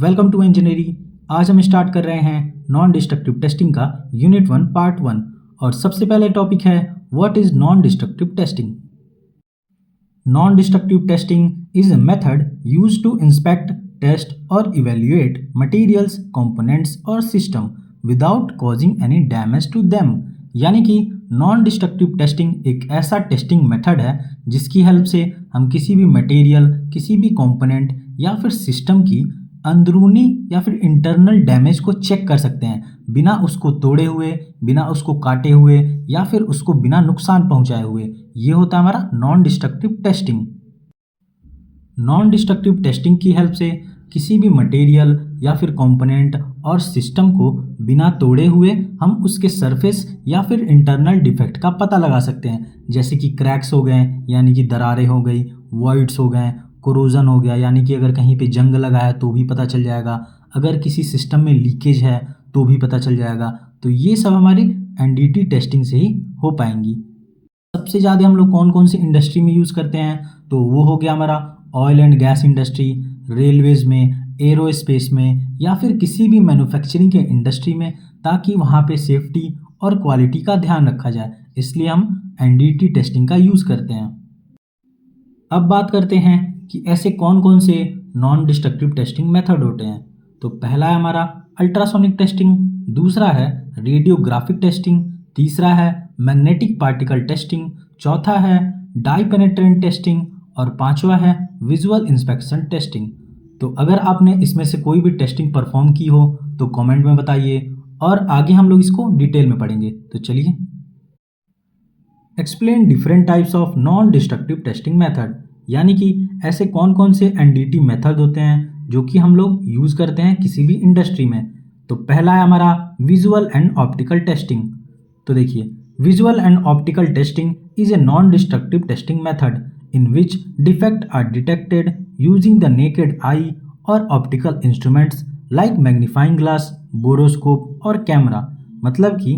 Welcome to engineering. आज हम start कर रहे हैं नॉन डिस्ट्रक्टिव टेस्टिंग का यूनिट 1 पार्ट 1। और सबसे पहले टॉपिक है what is non destructive testing. Non destructive testing is a method used to inspect, test और इवेल्युएट मटेरियल्स, कंपोनेंट्स और system without causing any damage to them. यानी कि non destructive testing एक ऐसा टेस्टिंग मेथड है जिसकी help से हम किसी भी मटेरियल, किसी भी कंपोनेंट या फिर सिस्टम की अंदरूनी या फिर इंटरनल डैमेज को चेक कर सकते हैं, बिना उसको तोड़े हुए, बिना उसको काटे हुए या फिर उसको बिना नुकसान पहुंचाए हुए। ये होता है हमारा non destructive testing. Non destructive testing की हेल्प से किसी भी मटेरियल या फिर कंपोनेंट और सिस्टम को बिना तोड़े हुए हम उसके सरफेस या फिर इंटरनल डिफेक्ट का पता लगा सकते हैं, जैसे कि क्रैक्स हो गए यानी कि दरारें हो गई, वॉइड्स हो गए, कोरोजन हो गया यानी कि अगर कहीं पे जंग लगा है तो भी पता चल जाएगा, अगर किसी सिस्टम में लीकेज है तो भी पता चल जाएगा। तो ये सब हमारी एनडीटी टेस्टिंग से ही हो पाएंगी। सबसे ज़्यादा हम लोग कौन कौन सी इंडस्ट्री में यूज़ करते हैं, तो वो हो गया हमारा oil and gas industry, Railways में, एरोस्पेस में या फिर किसी भी मैन्युफैक्चरिंग के इंडस्ट्री में, ताकि वहाँ पे सेफ्टी और क्वालिटी का ध्यान रखा जाए। इसलिए हम एनडीटी टेस्टिंग का यूज़ करते हैं। अब बात करते हैं कि ऐसे कौन कौन से नॉन डिस्ट्रक्टिव टेस्टिंग मेथड होते हैं। तो पहला है हमारा अल्ट्रासोनिक टेस्टिंग, दूसरा है रेडियोग्राफिक टेस्टिंग, तीसरा है मैग्नेटिक पार्टिकल टेस्टिंग, चौथा है डाई पेनेट्रेंट टेस्टिंग और पांचवा है विजुअल इंस्पेक्शन टेस्टिंग। तो अगर आपने इसमें से कोई भी टेस्टिंग परफॉर्म की हो तो कमेंट में बताइए और आगे हम लोग इसको डिटेल में पढ़ेंगे। तो चलिए, explain different types of non destructive testing method. यानी कि ऐसे कौन कौन से एनडीटी मेथड होते हैं जो कि हम लोग यूज़ करते हैं किसी भी इंडस्ट्री में। तो पहला है हमारा विजुअल एंड ऑप्टिकल टेस्टिंग। तो देखिए, visual and optical testing is a non destructive testing method in which defect are detected using the naked eye और optical instruments like magnifying glass, borescope और कैमरा। मतलब कि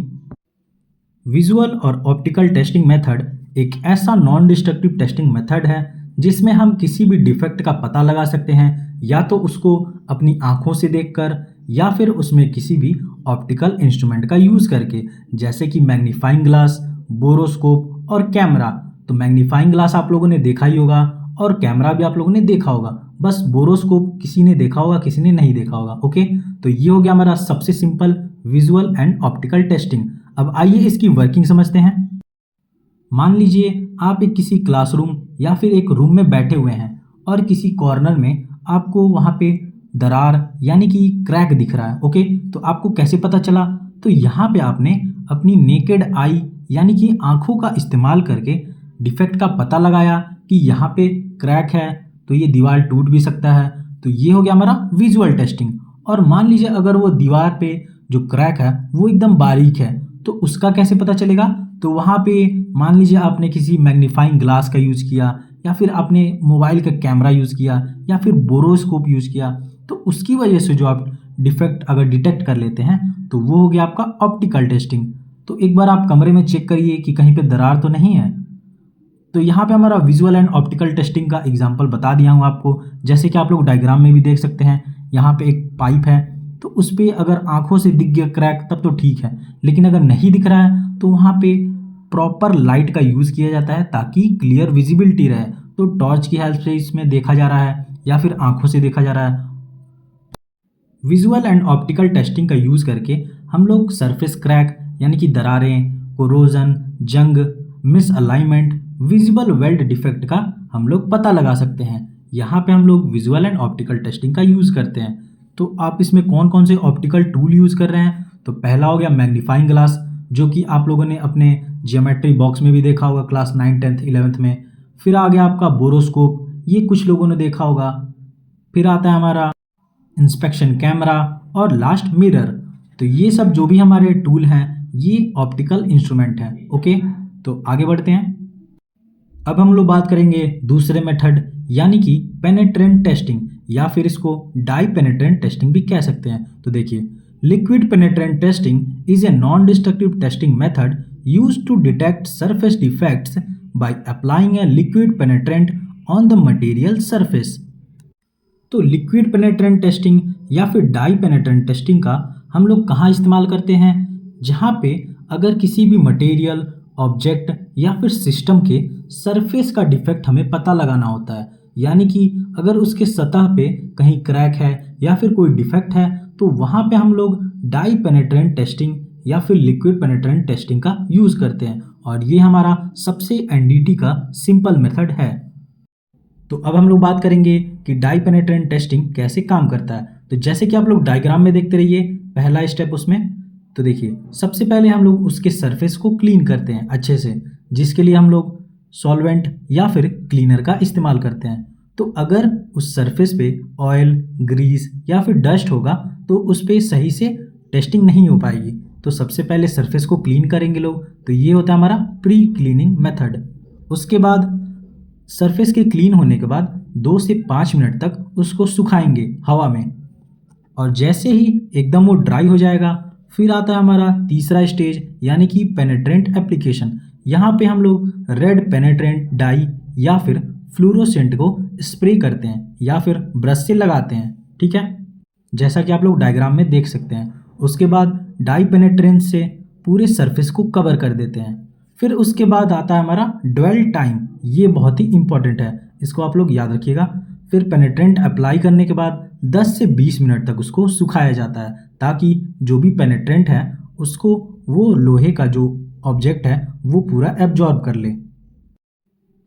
विजुअल और optical testing method एक ऐसा non destructive testing method है जिसमें हम किसी भी डिफेक्ट का पता लगा सकते हैं, या तो उसको अपनी आंखों से देखकर या फिर उसमें किसी भी ऑप्टिकल इंस्ट्रूमेंट का यूज़ करके, जैसे कि मैग्नीफाइंग ग्लास, बोरोस्कोप और कैमरा। तो मैग्नीफाइंग ग्लास आप लोगों ने देखा ही होगा और कैमरा भी आप लोगों ने देखा होगा, बस बोरोस्कोप किसी ने देखा होगा, किसी ने नहीं देखा होगा। ओके, तो ये हो गया हमारा सबसे simple visual and optical testing. अब आइए इसकी वर्किंग समझते हैं। मान लीजिए आप एक किसी क्लासरूम या फिर एक रूम में बैठे हुए हैं और किसी कॉर्नर में आपको वहाँ पे दरार यानी कि क्रैक दिख रहा है। ओके, तो आपको कैसे पता चला? तो यहाँ पे आपने अपनी नेकेड आई यानी कि आंखों का इस्तेमाल करके डिफेक्ट का पता लगाया कि यहाँ पे क्रैक है, तो ये दीवार टूट भी सकता है। तो ये हो गया हमारा विजुअल टेस्टिंग। और मान लीजिए अगर वो दीवार पे जो क्रैक है वो एकदम बारीक है, तो उसका कैसे पता चलेगा? तो वहाँ पे मान लीजिए आपने किसी मैग्नीफाइंग ग्लास का यूज़ किया या फिर आपने मोबाइल का कैमरा यूज़ किया या फिर बोरोस्कोप यूज़ किया, तो उसकी वजह से जो आप डिफेक्ट अगर डिटेक्ट कर लेते हैं तो वो हो गया आपका ऑप्टिकल टेस्टिंग। तो एक बार आप कमरे में चेक करिए कि कहीं पे दरार तो नहीं है। तो यहाँ पे हमारा विजुअल एंड ऑप्टिकल टेस्टिंग का एग्जाम्पल बता दिया हूँ आपको, जैसे कि आप लोग डायग्राम में भी देख सकते हैं। यहाँ पे एक पाइप है, तो उस पर अगर आंखों से दिख गया क्रैक तब तो ठीक है, लेकिन अगर नहीं दिख रहा है तो वहाँ पे प्रॉपर लाइट का यूज़ किया जाता है ताकि क्लियर विजिबिलिटी रहे। तो टॉर्च की हेल्प से इसमें देखा जा रहा है या फिर आंखों से देखा जा रहा है। विजुअल एंड ऑप्टिकल टेस्टिंग का यूज़ करके हम लोग सरफेस क्रैक यानी कि दरारें, कोरोजन, जंग, miss alignment, visible weld defect का हम लोग पता लगा सकते हैं। यहाँ पे हम लोग विजुअल एंड ऑप्टिकल टेस्टिंग का यूज़ करते हैं। तो आप इसमें कौन कौन से ऑप्टिकल टूल यूज़ कर रहे हैं? तो पहला हो गया मैग्नीफाइंग ग्लास, जो कि आप लोगों ने अपने ज्योमेट्री बॉक्स में भी देखा होगा क्लास 9, 10, 11th में। फिर आ गया आपका बोरोस्कोप, ये कुछ लोगों ने देखा होगा। फिर आता है हमारा इंस्पेक्शन कैमरा और लास्ट मिरर। तो ये सब जो भी हमारे टूल हैं ये ऑप्टिकल इंस्ट्रूमेंट हैं। ओके, तो आगे बढ़ते हैं। अब हम लोग बात करेंगे दूसरे मेथड यानी कि पेनेट्रेंट टेस्टिंग, या फिर इसको डाई पेनेट्रेंट टेस्टिंग भी कह सकते हैं। तो देखिए, liquid penetrant testing is a non destructive testing method used to detect surface defects by applying a liquid penetrant on the material surface. तो लिक्विड पेनेट्रेंट टेस्टिंग या फिर डाई पेनेट्रेंट टेस्टिंग का हम लोग कहाँ इस्तेमाल करते हैं? जहाँ पे अगर किसी भी मटेरियल, ऑब्जेक्ट या फिर सिस्टम के सरफेस का डिफेक्ट हमें पता लगाना होता है, यानी कि अगर उसके सतह पे कहीं क्रैक है या फिर कोई डिफेक्ट है, तो वहाँ पे हम लोग डाई पेनेट्रेंट टेस्टिंग या फिर लिक्विड पेनेट्रेंट टेस्टिंग का यूज़ करते हैं और ये हमारा सबसे एनडीटी का सिंपल मेथड है। तो अब हम लोग बात करेंगे कि डाई पेनेट्रेंट टेस्टिंग कैसे काम करता है। तो जैसे कि आप लोग डायग्राम में देखते रहिए, पहला स्टेप उसमें, तो देखिए सबसे पहले हम लोग उसके सरफेस को क्लीन करते हैं अच्छे से, जिसके लिए हम लोग सॉल्वेंट या फिर क्लीनर का इस्तेमाल करते हैं। तो अगर उस सरफेस पे ऑयल, ग्रीस या फिर डस्ट होगा तो उस पर सही से टेस्टिंग नहीं हो पाएगी। तो सबसे पहले सरफेस को क्लीन करेंगे लोग, तो ये होता है हमारा प्री क्लीनिंग मेथड। उसके बाद सरफेस के क्लीन होने के बाद 2 से 5 मिनट तक उसको सुखाएंगे हवा में, और जैसे ही एकदम वो ड्राई हो जाएगा फिर आता है हमारा तीसरा स्टेज, यानी कि पेनेट्रेंट एप्लीकेशन। यहाँ पे हम लोग रेड पेनेट्रेंट डाई या फिर फ्लूरोसेंट को स्प्रे करते हैं या फिर ब्रश से लगाते हैं, ठीक है, जैसा कि आप लोग डायग्राम में देख सकते हैं। उसके बाद डाई पेनेट्रेंट से पूरे सरफेस को कवर कर देते हैं। फिर उसके बाद आता है हमारा ड्वेल टाइम, ये बहुत ही इंपॉर्टेंट है, इसको आप लोग याद रखिएगा। फिर पेनेट्रेंट अप्लाई करने के बाद 10 से 20 मिनट तक उसको सुखाया जाता है, ताकि जो भी पेनेट्रेंट है उसको वो लोहे का जो ऑब्जेक्ट है वो पूरा एब्जॉर्ब कर ले।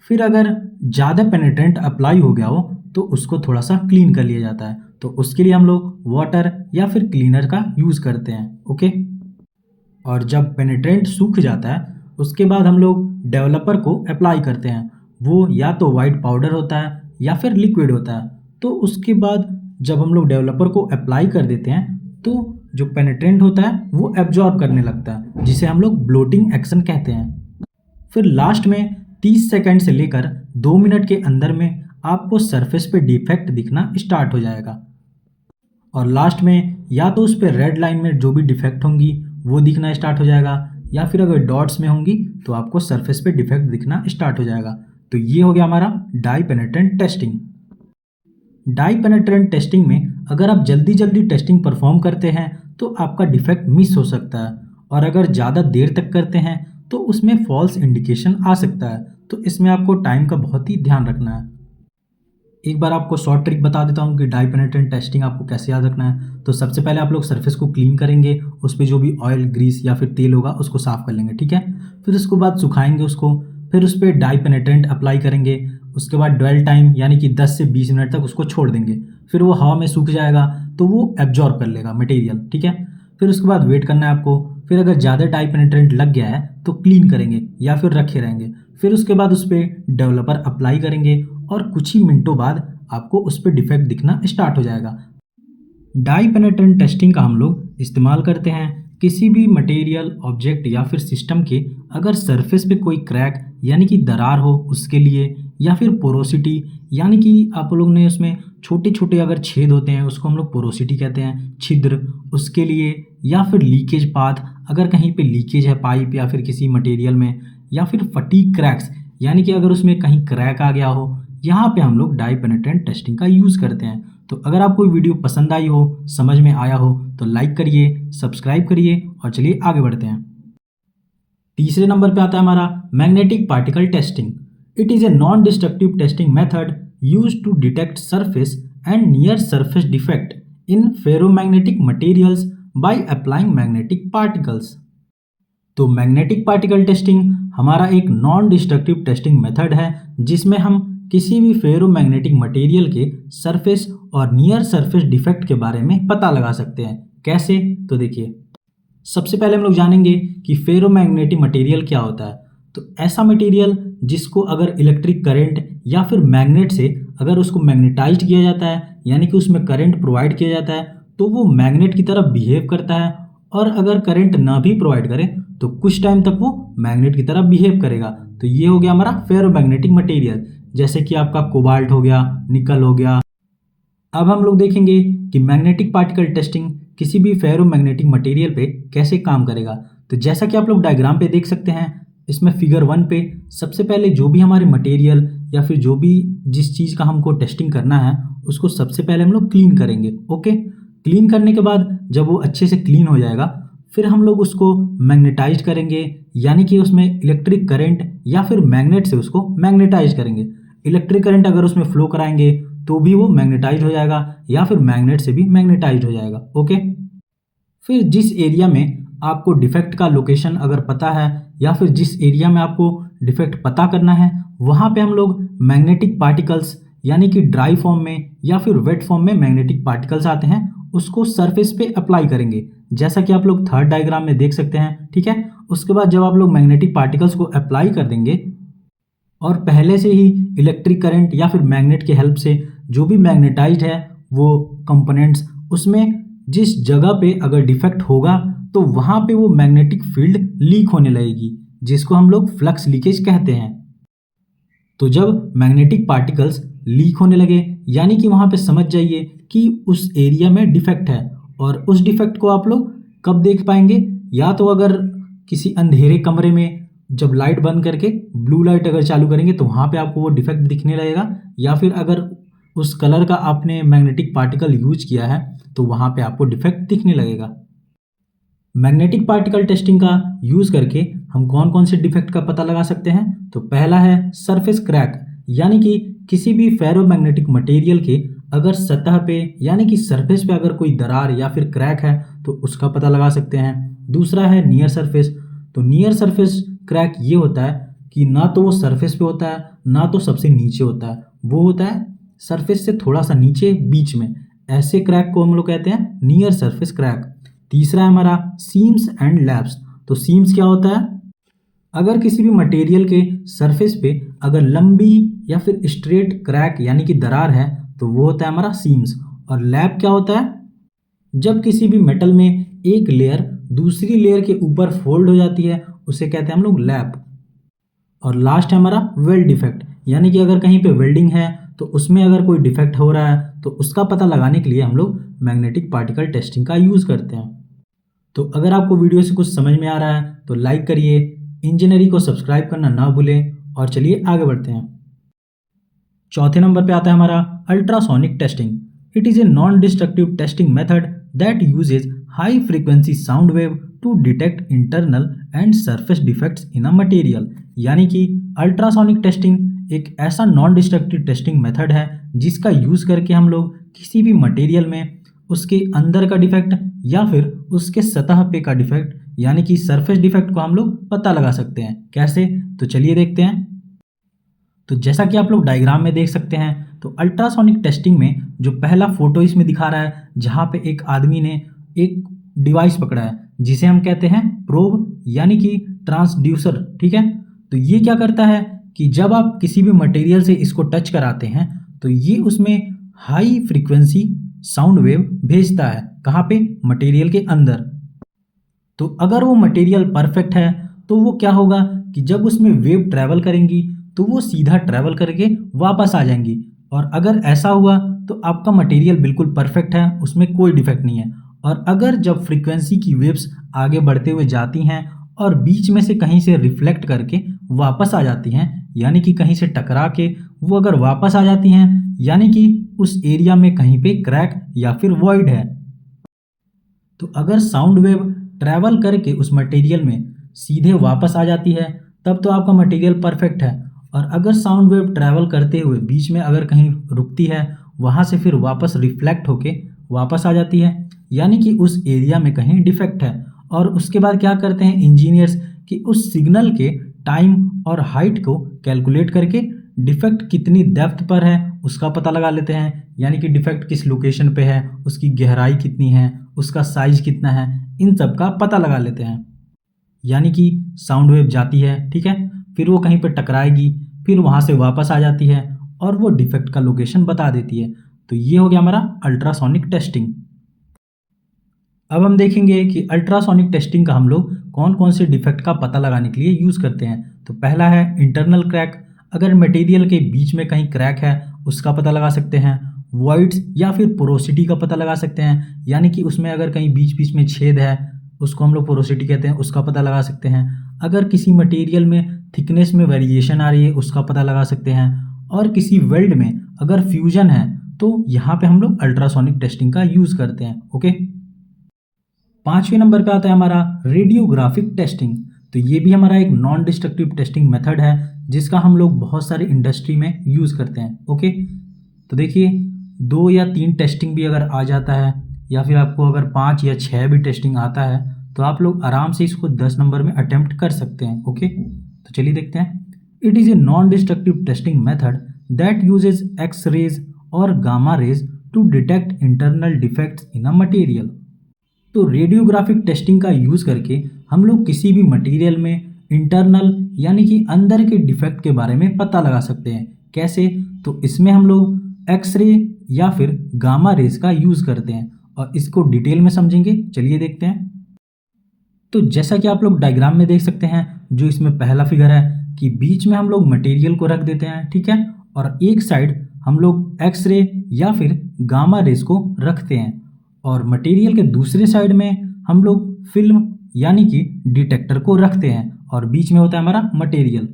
फिर अगर ज़्यादा पेनेट्रेंट अप्लाई हो गया हो तो उसको थोड़ा सा क्लीन कर लिया जाता है, तो उसके लिए हम लोग वाटर या फिर क्लीनर का यूज़ करते हैं, ओके। और जब पेनेट्रेंट सूख जाता है उसके बाद हम लोग डेवलपर को अप्लाई करते हैं। वो या तो वाइट पाउडर होता है या फिर लिक्विड होता है। तो उसके बाद जब हम लोग डेवलपर को अप्लाई कर देते हैं तो जो पेनेट्रेंट होता है वो एब्जॉर्ब करने लगता है, जिसे हम लोग ब्लोटिंग एक्शन कहते हैं। फिर लास्ट में 30 सेकंड से लेकर 2 मिनट के अंदर में आपको सरफेस पे डिफेक्ट दिखना स्टार्ट हो जाएगा, और लास्ट में या तो उस पर रेड लाइन में जो भी डिफेक्ट होंगी वो दिखना स्टार्ट हो जाएगा, या फिर अगर डॉट्स में होंगी तो आपको सरफेस पे डिफेक्ट दिखना स्टार्ट हो जाएगा। तो ये हो गया हमारा dye penetrant testing. Dye penetrant testing में अगर आप जल्दी जल्दी टेस्टिंग परफॉर्म करते हैं तो आपका डिफेक्ट मिस हो सकता है, और अगर ज़्यादा देर तक करते हैं तो उसमें फॉल्स इंडिकेशन आ सकता है। तो इसमें आपको टाइम का बहुत ही ध्यान रखना है। एक बार आपको शॉर्ट ट्रिक बता देता हूँ कि डाई पेनेट्रेंट टेस्टिंग आपको कैसे याद रखना है। तो सबसे पहले आप लोग सरफेस को क्लीन करेंगे, उस पर जो भी ऑयल, ग्रीस या फिर तेल होगा उसको साफ कर लेंगे, ठीक है। फिर उसके बाद सुखाएंगे उसको, फिर उस पर डाई पेनेट्रेंट अप्लाई करेंगे। उसके बाद ड्वेल टाइम यानी कि 10 से 20 मिनट तक उसको छोड़ देंगे, फिर वो हवा में सूख जाएगा तो वो एब्जॉर्ब कर लेगा मटेरियल, ठीक है। फिर उसके बाद वेट करना है आपको। फिर अगर ज़्यादा डाई पेनेट्रेंट लग गया है तो क्लीन करेंगे या फिर रखे रहेंगे। फिर उसके बाद उस पर डेवलपर अप्लाई करेंगे और कुछ ही मिनटों बाद आपको उस पर डिफेक्ट दिखना स्टार्ट हो जाएगा। डाई पेनेट्रेंट टेस्टिंग का हम लोग इस्तेमाल करते हैं किसी भी मटेरियल, ऑब्जेक्ट या फिर सिस्टम के अगर सरफेस पे कोई क्रैक यानी कि दरार हो उसके लिए, या फिर पोरोसिटी यानी कि आप लोग ने उसमें छोटे छोटे अगर छेद होते हैं उसको हम लोग पोरोसिटी कहते हैं, छिद्र, उसके लिए, या फिर लीकेज पाथ, अगर कहीं पे लीकेज है पाइप या फिर किसी मटेरियल में, या फिर फटीग क्रैक्स यानी कि अगर उसमें कहीं क्रैक आ गया हो, यहाँ पे हम लोग डाई पेनेट्रेंट टेस्टिंग का यूज़ करते हैं। तो अगर आपको वीडियो पसंद आई हो, समझ में आया हो तो लाइक करिए, सब्सक्राइब करिए, और चलिए आगे बढ़ते हैं। तीसरे नंबर पे आता है हमारा magnetic particle testing. It is a non destructive testing method used to detect surface and near surface defect in ferromagnetic materials by applying magnetic particles. तो मैग्नेटिक पार्टिकल टेस्टिंग हमारा एक नॉन डिस्ट्रक्टिव टेस्टिंग मेथड है जिसमें हम किसी भी ferromagnetic material के surface और नियर सरफेस डिफेक्ट के बारे में पता लगा सकते हैं। कैसे? तो देखिए, सबसे पहले हम लोग जानेंगे कि फेरोमैग्नेटिक मटेरियल क्या होता है। तो ऐसा मटेरियल जिसको अगर इलेक्ट्रिक करंट या फिर मैग्नेट से अगर उसको मैग्नेटाइज्ड किया जाता है यानी कि उसमें करंट प्रोवाइड किया जाता है तो वो मैग्नेट की तरफ बिहेव करता है, और अगर करंट ना भी प्रोवाइड करे तो कुछ टाइम तक वो मैग्नेट की तरफ बिहेव करेगा। तो ये हो गया हमारा फेरोमैग्नेटिक मटेरियल, जैसे कि आपका कोबाल्ट हो गया, निकल हो गया। अब हम लोग देखेंगे कि मैग्नेटिक पार्टिकल टेस्टिंग किसी भी फेरोमैग्नेटिक मटेरियल पे कैसे काम करेगा। तो जैसा कि आप लोग डायग्राम पे देख सकते हैं, इसमें फिगर 1 पे सबसे पहले जो भी हमारे मटेरियल या फिर जो भी जिस चीज़ का हमको टेस्टिंग करना है उसको सबसे पहले हम लोग क्लीन करेंगे। ओके, क्लीन करने के बाद जब वो अच्छे से क्लीन हो जाएगा फिर हम लोग उसको मैग्नेटाइज करेंगे, यानी कि उसमें इलेक्ट्रिक करंट या फिर मैग्नेट से उसको मैग्नेटाइज करेंगे। इलेक्ट्रिक करंट अगर उसमें फ्लो कराएंगे तो भी वो मैग्नेटाइज हो जाएगा या फिर मैग्नेट से भी मैग्नेटाइज हो जाएगा। ओके, फिर जिस एरिया में आपको डिफेक्ट का लोकेशन अगर पता है या फिर जिस एरिया में आपको डिफेक्ट पता करना है वहाँ पे हम लोग मैग्नेटिक पार्टिकल्स यानी कि ड्राई फॉर्म में या फिर वेट फॉर्म में मैग्नेटिक पार्टिकल्स आते हैं उसको सरफेस पे अप्लाई करेंगे, जैसा कि आप लोग थर्ड डायग्राम में देख सकते हैं। ठीक है, उसके बाद जब आप लोग मैग्नेटिक पार्टिकल्स को अप्लाई कर देंगे और पहले से ही इलेक्ट्रिक करंट या फिर मैग्नेट के हेल्प से जो भी मैग्नेटाइज्ड है वो कंपोनेंट्स उसमें जिस जगह पे अगर डिफेक्ट होगा तो वहाँ पे वो मैग्नेटिक फील्ड लीक होने लगेगी, जिसको हम लोग फ्लक्स लीकेज कहते हैं। तो जब मैग्नेटिक पार्टिकल्स लीक होने लगे यानी कि वहाँ पे समझ जाइए कि उस एरिया में डिफेक्ट है। और उस डिफेक्ट को आप लोग कब देख पाएंगे, या तो अगर किसी अंधेरे कमरे में जब लाइट बंद करके ब्लू लाइट अगर चालू करेंगे तो वहाँ पे आपको वो डिफेक्ट दिखने लगेगा, या फिर अगर उस कलर का आपने मैग्नेटिक पार्टिकल यूज किया है तो वहाँ पे आपको डिफेक्ट दिखने लगेगा। मैग्नेटिक पार्टिकल टेस्टिंग का यूज़ करके हम कौन कौन से डिफेक्ट का पता लगा सकते हैं। तो पहला है सरफेस क्रैक, यानी कि किसी भी फेरोमैग्नेटिक मटेरियल के अगर सतह पे यानी कि सरफेस पे अगर कोई दरार या फिर क्रैक है तो उसका पता लगा सकते हैं। दूसरा है नियर सरफेस। तो नियर सरफेस क्रैक ये होता है कि ना तो वो सरफेस पे होता है ना तो सबसे नीचे होता है, वो होता है सरफेस से थोड़ा सा नीचे बीच में। ऐसे क्रैक को हम लोग कहते हैं नियर सरफेस क्रैक। तीसरा है हमारा सीम्स एंड लैप्स। तो सीम्स क्या होता है, अगर किसी भी मटेरियल के सरफेस पे अगर लंबी या फिर स्ट्रेट क्रैक यानी कि दरार है तो वो होता है हमारा सीम्स। और लैप क्या होता है, जब किसी भी मेटल में एक लेयर दूसरी लेयर के ऊपर फोल्ड हो जाती है उसे कहते हैं हम लोग लैप। और लास्ट है हमारा वेल्ड डिफेक्ट, यानी कि अगर कहीं पे वेल्डिंग है तो उसमें अगर कोई डिफेक्ट हो रहा है तो उसका पता लगाने के लिए हम लोग मैग्नेटिक पार्टिकल टेस्टिंग का यूज़ करते हैं। तो अगर आपको वीडियो से कुछ समझ में आ रहा है तो लाइक करिए, इंजीनियरिंग को सब्सक्राइब करना ना भूलें और चलिए आगे बढ़ते हैं। चौथे नंबर पे आता है हमारा ultrasonic testing. It is a non destructive testing method that uses high frequency sound wave to detect internal and surface defects in a material. यानी कि अल्ट्रासोनिक टेस्टिंग एक ऐसा नॉन डिस्ट्रक्टिव टेस्टिंग मेथड है जिसका यूज़ करके हम लोग किसी भी मटेरियल में उसके अंदर का डिफेक्ट या फिर उसके सतह पे का डिफेक्ट यानी कि सरफेस डिफेक्ट को हम लोग पता लगा सकते हैं। कैसे, तो चलिए देखते हैं। तो जैसा कि आप लोग डायग्राम में देख सकते हैं तो अल्ट्रासोनिक टेस्टिंग में जो पहला फोटो इसमें दिखा रहा है जहाँ पे एक आदमी ने एक डिवाइस पकड़ा है जिसे हम कहते हैं प्रोब यानी कि ट्रांसड्यूसर। ठीक है, तो ये क्या करता है कि जब आप किसी भी मटेरियल से इसको टच कराते हैं तो ये उसमें हाई फ्रीक्वेंसी साउंड वेव भेजता है। कहाँ पे, मटेरियल के अंदर। तो अगर वो मटेरियल परफेक्ट है तो वो क्या होगा कि जब उसमें वेव ट्रैवल करेंगी तो वो सीधा ट्रैवल करके वापस आ जाएंगी। और अगर ऐसा हुआ तो आपका मटेरियल बिल्कुल परफेक्ट है, उसमें कोई डिफेक्ट नहीं है। और अगर जब फ्रीक्वेंसी की वेव्स आगे बढ़ते हुए जाती हैं और बीच में से कहीं से रिफ्लेक्ट करके वापस आ जाती हैं यानी कि कहीं से टकरा के वो अगर वापस आ जाती हैं यानी कि उस एरिया में कहीं पे क्रैक या फिर वॉइड है। तो अगर साउंड वेव ट्रैवल करके उस मटेरियल में सीधे वापस आ जाती है तब तो आपका मटेरियल परफेक्ट है। और अगर साउंड वेव ट्रैवल करते हुए बीच में अगर कहीं रुकती है वहाँ से फिर वापस रिफ्लेक्ट होके वापस आ जाती है यानी कि उस एरिया में कहीं डिफेक्ट है। और उसके बाद क्या करते हैं इंजीनियर्स कि उस सिग्नल के टाइम और हाइट को कैलकुलेट करके डिफेक्ट कितनी डेप्थ पर है उसका पता लगा लेते हैं, यानी कि डिफेक्ट किस लोकेशन पे है, उसकी गहराई कितनी है, उसका साइज कितना है, इन सब का पता लगा लेते हैं। यानी कि साउंड वेव जाती है, ठीक है, फिर वो कहीं पर टकराएगी, फिर वहाँ से वापस आ जाती है और वो डिफेक्ट का लोकेशन बता देती है। तो ये हो गया हमारा अल्ट्रासोनिक टेस्टिंग। अब हम देखेंगे कि अल्ट्रासोनिक टेस्टिंग का हम लोग कौन कौन से डिफेक्ट का पता लगाने के लिए यूज़ करते हैं। तो पहला है इंटरनल क्रैक, अगर मटेरियल के बीच में कहीं क्रैक है उसका पता लगा सकते हैं। वॉइड्स या फिर पोरोसिटी का पता लगा सकते हैं, यानी कि उसमें अगर कहीं बीच बीच में छेद है उसको हम लोग पोरोसिटी कहते हैं, उसका पता लगा सकते हैं। अगर किसी मटेरियल में थिकनेस में वेरिएशन आ रही है उसका पता लगा सकते हैं। और किसी वेल्ड में अगर फ्यूजन है तो यहाँ पे हम लोग अल्ट्रासोनिक टेस्टिंग का यूज़ करते हैं। ओके, 5वें नंबर पे आता है हमारा रेडियोग्राफिक टेस्टिंग। तो ये भी हमारा एक नॉन डिस्ट्रक्टिव टेस्टिंग मेथड है जिसका हम लोग बहुत सारे इंडस्ट्री में यूज़ करते हैं। ओके, तो देखिए 2 या 3 टेस्टिंग भी अगर आ जाता है या फिर आपको अगर 5 या 6 भी टेस्टिंग आता है तो आप लोग आराम से इसको 10 नंबर में अटेम्प्ट कर सकते हैं। ओके, तो चलिए देखते हैं। It is a non destructive testing method that uses x rays और gamma rays to detect internal defects in a material. तो रेडियोग्राफिक टेस्टिंग का यूज़ करके हम लोग किसी भी मटेरियल में इंटरनल यानी कि अंदर के डिफेक्ट के बारे में पता लगा सकते हैं। कैसे? तो इसमें हम लोग एक्सरे या फिर गामा रेज का यूज़ करते हैं और इसको डिटेल में समझेंगे। चलिए देखते हैं। तो जैसा कि आप लोग डायग्राम में देख सकते हैं, जो इसमें पहला फिगर है कि बीच में हम लोग मटेरियल को रख देते हैं, ठीक है, और एक साइड हम लोग एक्सरे या फिर गामा रेज को रखते हैं और मटेरियल के दूसरे साइड में हम लोग फिल्म यानी कि डिटेक्टर को रखते हैं और बीच में होता है हमारा मटेरियल।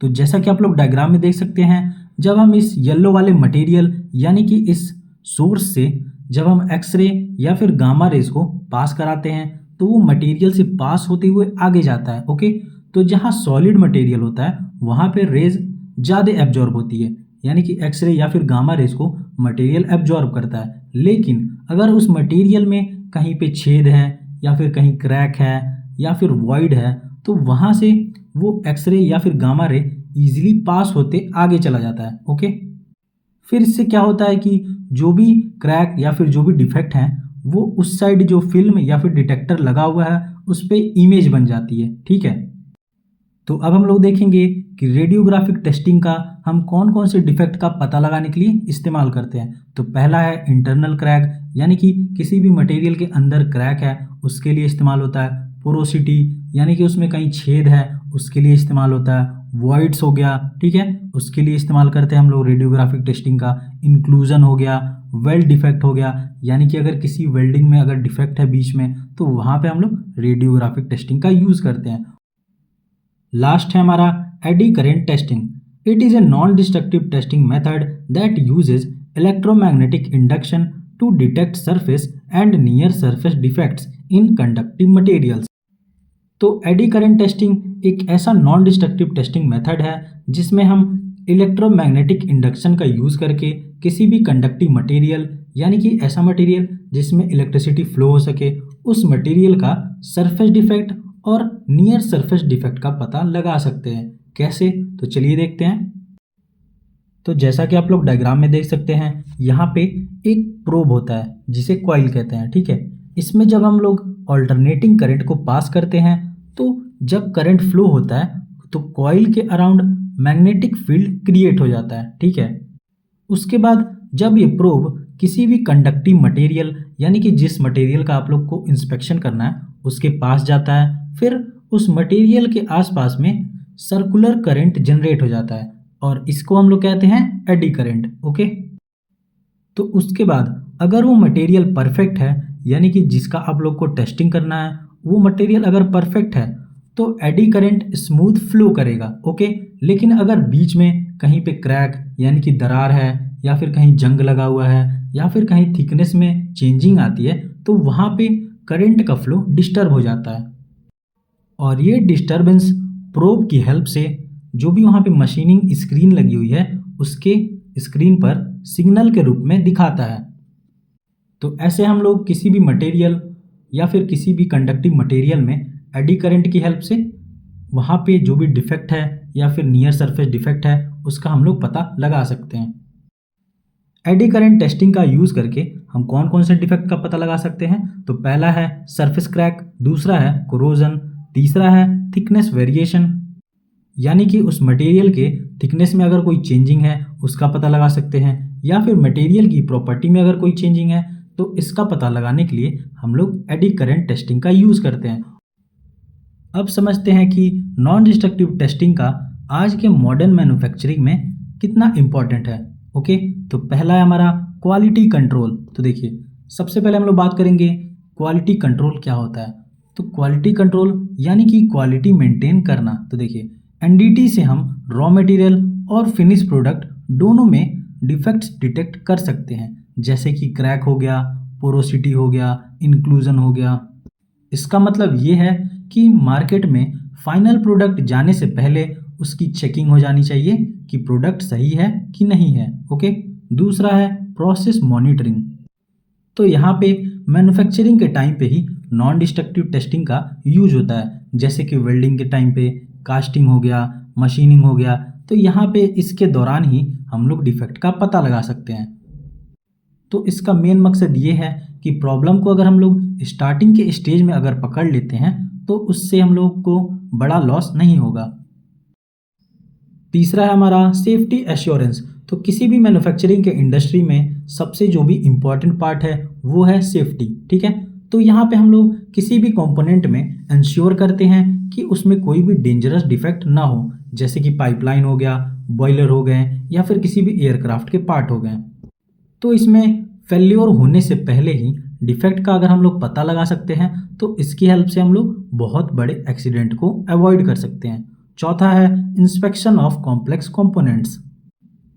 तो जैसा कि आप लोग डायग्राम में देख सकते हैं, जब हम इस येलो वाले मटेरियल यानी कि इस सोर्स से जब हम एक्सरे या फिर गामा रेज को पास कराते हैं तो वो मटेरियल से पास होते हुए आगे जाता है। ओके, तो जहाँ सॉलिड मटेरियल होता है वहाँ पे रेज ज़्यादा एब्जॉर्ब होती है, यानी कि एक्सरे या फिर गामा रेज को मटेरियल एब्जॉर्ब करता है। लेकिन अगर उस मटेरियल में कहीं पे छेद है या फिर कहीं क्रैक है या फिर वॉइड है तो वहाँ से वो एक्सरे या फिर गामा रे इजीली पास होते आगे चला जाता है। ओके, फिर इससे क्या होता है कि जो भी क्रैक या फिर जो भी डिफेक्ट हैं वो उस साइड जो फिल्म या फिर डिटेक्टर लगा हुआ है उस पर इमेज बन जाती है। ठीक है, तो अब हम लोग देखेंगे कि रेडियोग्राफिक टेस्टिंग का हम कौन कौन से डिफेक्ट का पता लगाने के लिए इस्तेमाल करते हैं। तो पहला है इंटरनल क्रैक, यानी कि किसी भी मटेरियल के अंदर क्रैक है उसके लिए इस्तेमाल होता है। पोरोसिटी, यानी कि उसमें कहीं छेद है उसके लिए इस्तेमाल होता है। वॉइड्स हो गया, ठीक है, उसके लिए इस्तेमाल करते हैं हम लोग रेडियोग्राफिक टेस्टिंग का। इंक्लूजन हो गया, वेल्ड डिफेक्ट हो गया, यानी कि अगर किसी वेल्डिंग में अगर डिफेक्ट है बीच में तो वहाँ पे हम लोग रेडियोग्राफिक टेस्टिंग का यूज़ करते हैं। लास्ट है हमारा eddy current testing. It is a non destructive testing method that uses electromagnetic induction to detect surface and near surface defects in conductive materials. तो एडी करेंट टेस्टिंग एक ऐसा non destructive testing method है जिसमें हम electromagnetic induction का use करके किसी भी कंडक्टिव मटेरियल यानी कि ऐसा मटेरियल जिसमें इलेक्ट्रिसिटी फ्लो हो सके उस मटेरियल का सरफेस डिफेक्ट और नियर सरफेस डिफेक्ट का पता लगा सकते हैं। कैसे? तो चलिए देखते हैं। तो जैसा कि आप लोग डायग्राम में देख सकते हैं, यहाँ पे एक प्रोब होता है जिसे कॉइल कहते हैं। ठीक है, इसमें जब हम लोग ऑल्टरनेटिंग करंट को पास करते हैं तो जब करंट फ्लो होता है तो कॉइल के अराउंड मैग्नेटिक फील्ड क्रिएट हो जाता है। ठीक है, उसके बाद जब ये प्रोब किसी भी कंडक्टिव मटेरियल यानी कि जिस मटेरियल का आप लोग को इंस्पेक्शन करना है उसके पास जाता है, फिर उस मटेरियल के आसपास में सर्कुलर करंट जनरेट हो जाता है और इसको हम लोग कहते हैं एडी करंट। ओके, तो उसके बाद अगर वो मटेरियल परफेक्ट है यानी कि जिसका आप लोग को टेस्टिंग करना है वो मटेरियल अगर परफेक्ट है तो एडी करंट स्मूथ फ्लो करेगा। ओके, लेकिन अगर बीच में कहीं पे क्रैक यानी कि दरार है या फिर कहीं जंग लगा हुआ है या फिर कहीं थिकनेस में चेंजिंग आती है तो वहाँ पे करंट का फ्लो डिस्टर्ब हो जाता है और ये डिस्टर्बेंस प्रोब की हेल्प से जो भी वहाँ पे मशीनिंग स्क्रीन लगी हुई है उसके स्क्रीन पर सिग्नल के रूप में दिखाता है। तो ऐसे हम लोग किसी भी मटेरियल या फिर किसी भी कंडक्टिव मटेरियल में एडी करंट की हेल्प से वहाँ पे जो भी डिफेक्ट है या फिर नियर सरफेस डिफेक्ट है उसका हम लोग पता लगा सकते हैं। एडी करंट टेस्टिंग का यूज़ करके हम कौन कौन से डिफेक्ट का पता लगा सकते हैं। तो पहला है सरफेस क्रैक, दूसरा है कोरोजन, तीसरा है थिकनेस वेरिएशन, यानी कि उस मटेरियल के थिकनेस में अगर कोई चेंजिंग है उसका पता लगा सकते हैं, या फिर मटेरियल की प्रॉपर्टी में अगर कोई चेंजिंग है तो इसका पता लगाने के लिए हम लोग एडी करंट टेस्टिंग का यूज़ करते हैं। अब समझते हैं कि नॉन डिस्ट्रक्टिव टेस्टिंग का आज के मॉडर्न मैन्युफैक्चरिंग में कितना इम्पॉर्टेंट है। ओके, तो पहला है हमारा क्वालिटी कंट्रोल। तो देखिए, सबसे पहले हम लोग बात करेंगे क्वालिटी कंट्रोल क्या होता है। तो क्वालिटी कंट्रोल यानी कि क्वालिटी मेंटेन करना। तो देखिए, एनडीटी से हम रॉ मटेरियल और फिनिश प्रोडक्ट दोनों में डिफेक्ट्स डिटेक्ट कर सकते हैं, जैसे कि क्रैक हो गया, पोरोसिटी हो गया, इंक्लूजन हो गया। इसका मतलब ये है कि मार्केट में फाइनल प्रोडक्ट जाने से पहले उसकी चेकिंग हो जानी चाहिए कि प्रोडक्ट सही है कि नहीं है। ओके। दूसरा है प्रोसेस मॉनिटरिंग। तो यहाँ पे मैन्युफैक्चरिंग के टाइम पे ही नॉन डिस्ट्रक्टिव टेस्टिंग का यूज होता है, जैसे कि वेल्डिंग के टाइम पे, कास्टिंग हो गया, मशीनिंग हो गया। तो यहाँ पे इसके दौरान ही हम लोग डिफेक्ट का पता लगा सकते हैं। तो इसका मेन मकसद ये है कि प्रॉब्लम को अगर हम लोग स्टार्टिंग के स्टेज में अगर पकड़ लेते हैं तो उससे हम लोग को बड़ा लॉस नहीं होगा। तीसरा है हमारा सेफ्टी एश्योरेंस। तो किसी भी मैन्युफैक्चरिंग के इंडस्ट्री में सबसे जो भी इम्पॉर्टेंट पार्ट है वो है सेफ्टी। ठीक है। तो यहाँ पे हम लोग किसी भी कंपोनेंट में इंश्योर करते हैं कि उसमें कोई भी डेंजरस डिफेक्ट ना हो, जैसे कि पाइपलाइन हो गया, बॉयलर हो गए, या फिर किसी भी एयरक्राफ्ट के पार्ट हो गए। तो इसमें फेल्योर होने से पहले ही डिफेक्ट का अगर हम लोग पता लगा सकते हैं तो इसकी हेल्प से हम लोग बहुत बड़े एक्सीडेंट को अवॉइड कर सकते हैं। चौथा है इंस्पेक्शन ऑफ कॉम्प्लेक्स कंपोनेंट्स।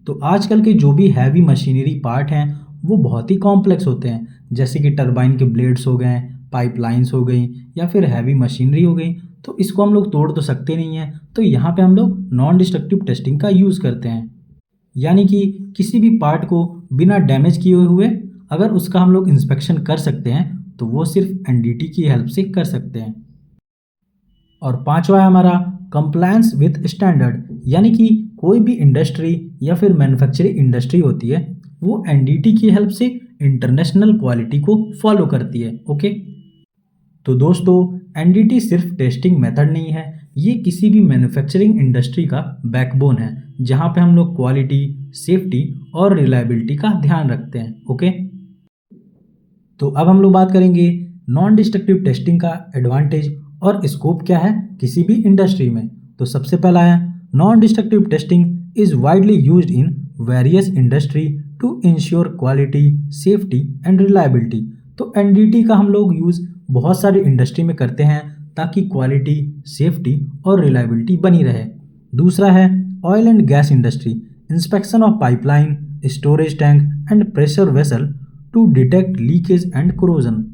तो आजकल के जो भी हैवी मशीनरी पार्ट हैं वो बहुत ही कॉम्प्लेक्स होते हैं, जैसे कि टरबाइन के ब्लेड्स हो गए, पाइपलाइंस हो गई, या फिर हैवी मशीनरी हो गई। तो इसको हम लोग तोड़ तो सकते नहीं हैं, तो यहाँ पे हम लोग नॉन डिस्ट्रक्टिव टेस्टिंग का यूज़ करते हैं। यानी कि किसी भी पार्ट को बिना डैमेज किए हुए अगर उसका हम लोग इंस्पेक्शन कर सकते हैं तो वो सिर्फ एनडीटी की हेल्प से कर सकते हैं। और पांचवा है हमारा कंप्लायंस विथ स्टैंडर्ड। यानी कि कोई भी इंडस्ट्री या फिर मैन्युफैक्चरिंग इंडस्ट्री होती है वो एनडीटी की हेल्प से इंटरनेशनल क्वालिटी को फॉलो करती है। ओके। तो दोस्तों, एनडीटी सिर्फ टेस्टिंग मेथड नहीं है, ये किसी भी मैन्युफैक्चरिंग इंडस्ट्री का बैकबोन है, जहाँ पे हम लोग क्वालिटी, सेफ्टी और रिलायबिलिटी का ध्यान रखते हैं। ओके। तो अब हम लोग बात करेंगे नॉन डिस्ट्रक्टिव टेस्टिंग का एडवांटेज और स्कोप क्या है किसी भी इंडस्ट्री में। तो सबसे पहला है non destructive testing is widely used in various industry to ensure quality, safety and reliability. तो एनडीटी का हम लोग यूज़ बहुत सारी इंडस्ट्री में करते हैं ताकि क्वालिटी, सेफ्टी और रिलायबिलिटी बनी रहे। दूसरा है oil and gas industry, inspection of pipeline, storage tank and pressure vessel to detect leakage and corrosion.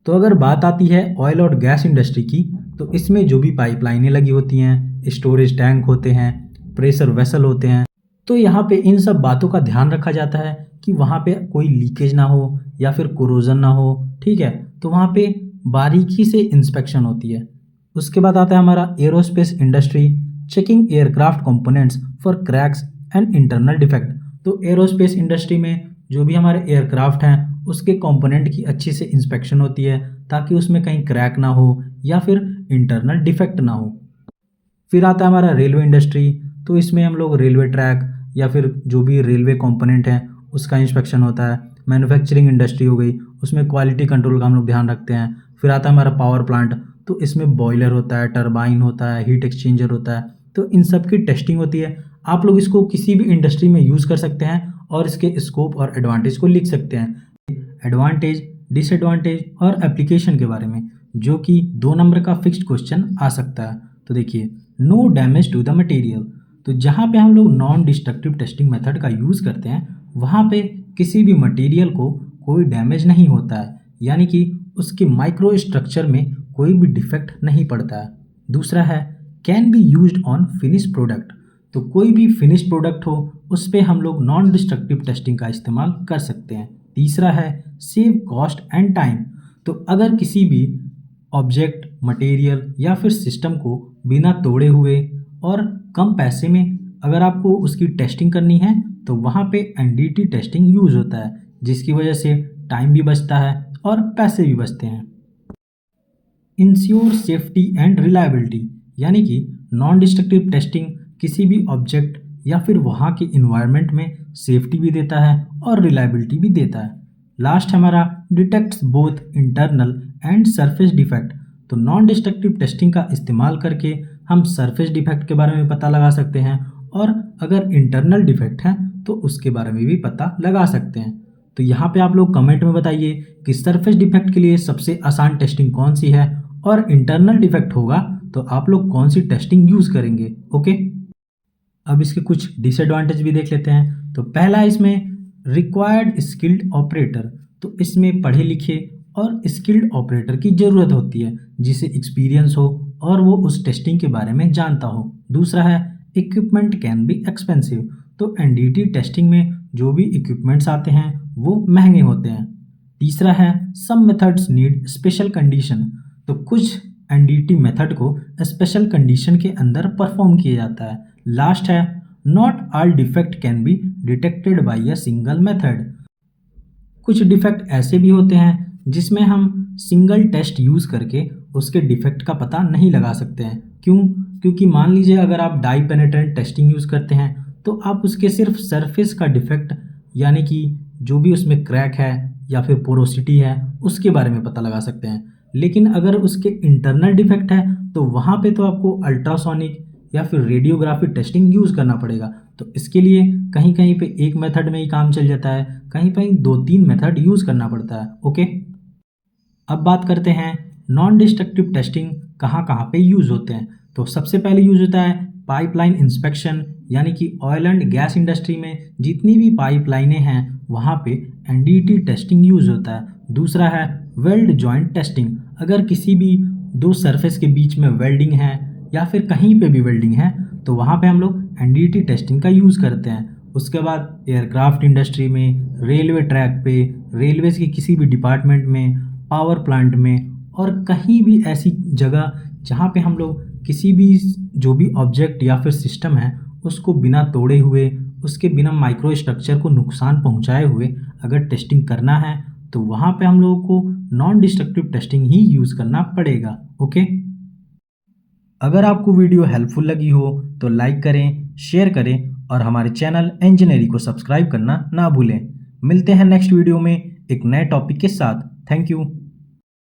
तो अगर बात आती है ऑयल और गैस इंडस्ट्री की, तो इसमें जो भी पाइपलाइनें लगी होती हैं, स्टोरेज टैंक होते हैं, प्रेशर वेसल होते हैं, तो यहाँ पे इन सब बातों का ध्यान रखा जाता है कि वहाँ पे कोई लीकेज ना हो या फिर कोरोजन ना हो। ठीक है। तो वहाँ पे बारीकी से इंस्पेक्शन होती है। उसके बाद आता है हमारा aerospace industry, checking aircraft components for cracks and internal defect. तो एरोस्पेस इंडस्ट्री में जो भी हमारे एयरक्राफ्ट हैं उसके कंपोनेंट की अच्छी से इंस्पेक्शन होती है ताकि उसमें कहीं क्रैक ना हो या फिर इंटरनल डिफेक्ट ना हो। फिर आता है हमारा रेलवे इंडस्ट्री। तो इसमें हम लोग रेलवे ट्रैक या फिर जो भी रेलवे कंपोनेंट हैं उसका इंस्पेक्शन होता है। मैन्युफैक्चरिंग इंडस्ट्री हो गई, उसमें क्वालिटी कंट्रोल का हम लोग ध्यान रखते हैं। फिर आता है हमारा पावर प्लांट। तो इसमें बॉयलर होता है, टरबाइन होता है, हीट एक्सचेंजर होता है। तो इन सब की टेस्टिंग होती है। आप लोग इसको किसी भी इंडस्ट्री में यूज़ कर सकते हैं और इसके स्कोप और एडवांटेज को लिख सकते हैं। एडवांटेज, डिसएडवांटेज और एप्लीकेशन के बारे में, जो कि 2 नंबर का फिक्स्ड क्वेश्चन आ सकता है। तो देखिए, no damage to the material. तो जहाँ पे हम लोग नॉन डिस्ट्रक्टिव टेस्टिंग मेथड का यूज़ करते हैं वहाँ पे किसी भी मटेरियल को कोई डैमेज नहीं होता है, यानी कि उसके माइक्रो स्ट्रक्चर में कोई भी डिफेक्ट नहीं पड़ता है। दूसरा है can be used on finish product. तो कोई भी फिनिश प्रोडक्ट हो उस पर हम लोग नॉन डिस्ट्रक्टिव टेस्टिंग का इस्तेमाल कर सकते हैं। तीसरा है सेव कॉस्ट एंड टाइम। तो अगर किसी भी ऑब्जेक्ट, मटेरियल या फिर सिस्टम को बिना तोड़े हुए और कम पैसे में अगर आपको उसकी टेस्टिंग करनी है तो वहाँ पे एनडीटी टेस्टिंग यूज़ होता है, जिसकी वजह से टाइम भी बचता है और पैसे भी बचते हैं। इंश्योर सेफ्टी एंड रिलायबिलिटी, यानी कि नॉन डिस्ट्रक्टिव टेस्टिंग किसी भी ऑब्जेक्ट या फिर वहाँ के इन्वायरमेंट में सेफ्टी भी देता है और रिलायबिलिटी भी देता है। लास्ट हमारा detects both internal and surface defect. तो नॉन डिस्ट्रक्टिव टेस्टिंग का इस्तेमाल करके हम सरफेस डिफेक्ट के बारे में पता लगा सकते हैं और अगर इंटरनल डिफेक्ट है तो उसके बारे में भी पता लगा सकते हैं। तो यहाँ पे आप लोग कमेंट में बताइए कि सरफेस डिफेक्ट के लिए सबसे आसान टेस्टिंग कौन सी है और इंटरनल डिफेक्ट होगा तो आप लोग कौन सी टेस्टिंग यूज़ करेंगे। ओके। अब इसके कुछ डिसएडवांटेज भी देख लेते हैं। तो पहला इसमें रिक्वायर्ड स्किल्ड ऑपरेटर, तो इसमें पढ़े लिखे और स्किल्ड ऑपरेटर की ज़रूरत होती है जिसे एक्सपीरियंस हो और वो उस टेस्टिंग के बारे में जानता हो। दूसरा है इक्विपमेंट कैन बी एक्सपेंसिव, तो एनडीटी टेस्टिंग में जो भी इक्विपमेंट्स आते हैं वो महंगे होते हैं। तीसरा है some methods need special condition, तो कुछ एनडीटी मेथड को स्पेशल कंडीशन के अंदर परफॉर्म किया जाता है। लास्ट है not all defect can be detected by a single method, कुछ डिफेक्ट ऐसे भी होते हैं जिसमें हम सिंगल टेस्ट यूज़ करके उसके डिफेक्ट का पता नहीं लगा सकते हैं। क्यों? क्योंकि मान लीजिए अगर आप डाई पेनेट्रेंट टेस्टिंग यूज़ करते हैं तो आप उसके सिर्फ सरफेस का डिफेक्ट, यानी कि जो भी उसमें क्रैक है या फिर पोरोसिटी है, उसके बारे में पता लगा सकते हैं। लेकिन अगर उसके इंटरनल डिफेक्ट है तो वहाँ पे तो आपको अल्ट्रासोनिक या फिर रेडियोग्राफी टेस्टिंग यूज़ करना पड़ेगा। तो इसके लिए कहीं कहीं पे एक मेथड में ही काम चल जाता है, कहीं कहीं 2-3 मेथड यूज़ करना पड़ता है। ओके, अब बात करते हैं नॉन डिस्ट्रक्टिव टेस्टिंग कहाँ कहाँ पे यूज़ होते हैं। तो सबसे पहले यूज़ होता है पाइपलाइन इंस्पेक्शन, यानी कि ऑयल एंड गैस इंडस्ट्री में जितनी भी पाइपलाइनें हैं वहाँ पे एनडीटी टेस्टिंग यूज़ होता है। दूसरा है वेल्ड जॉइंट टेस्टिंग, अगर किसी भी दो सरफेस के बीच में वेल्डिंग है या फिर कहीं पे भी वेल्डिंग है तो वहाँ पे हम लोग एनडीटी टेस्टिंग का यूज़ करते हैं। उसके बाद एयरक्राफ्ट इंडस्ट्री में, रेलवे ट्रैक पे, रेलवेज़ के किसी भी डिपार्टमेंट में, पावर प्लांट में और कहीं भी ऐसी जगह जहाँ पे हम लोग किसी भी जो भी ऑब्जेक्ट या फिर सिस्टम है उसको बिना तोड़े हुए, उसके बिना माइक्रो स्ट्रक्चर को नुकसान पहुँचाए हुए अगर टेस्टिंग करना है तो वहाँ पे हम लोगों को नॉन डिस्ट्रक्टिव टेस्टिंग ही यूज़ करना पड़ेगा। ओके, अगर आपको वीडियो हेल्पफुल लगी हो तो लाइक करें, शेयर करें और हमारे चैनल इंजीनियरिंग को सब्सक्राइब करना ना भूलें। मिलते हैं नेक्स्ट वीडियो में एक नए टॉपिक के साथ। Thank you.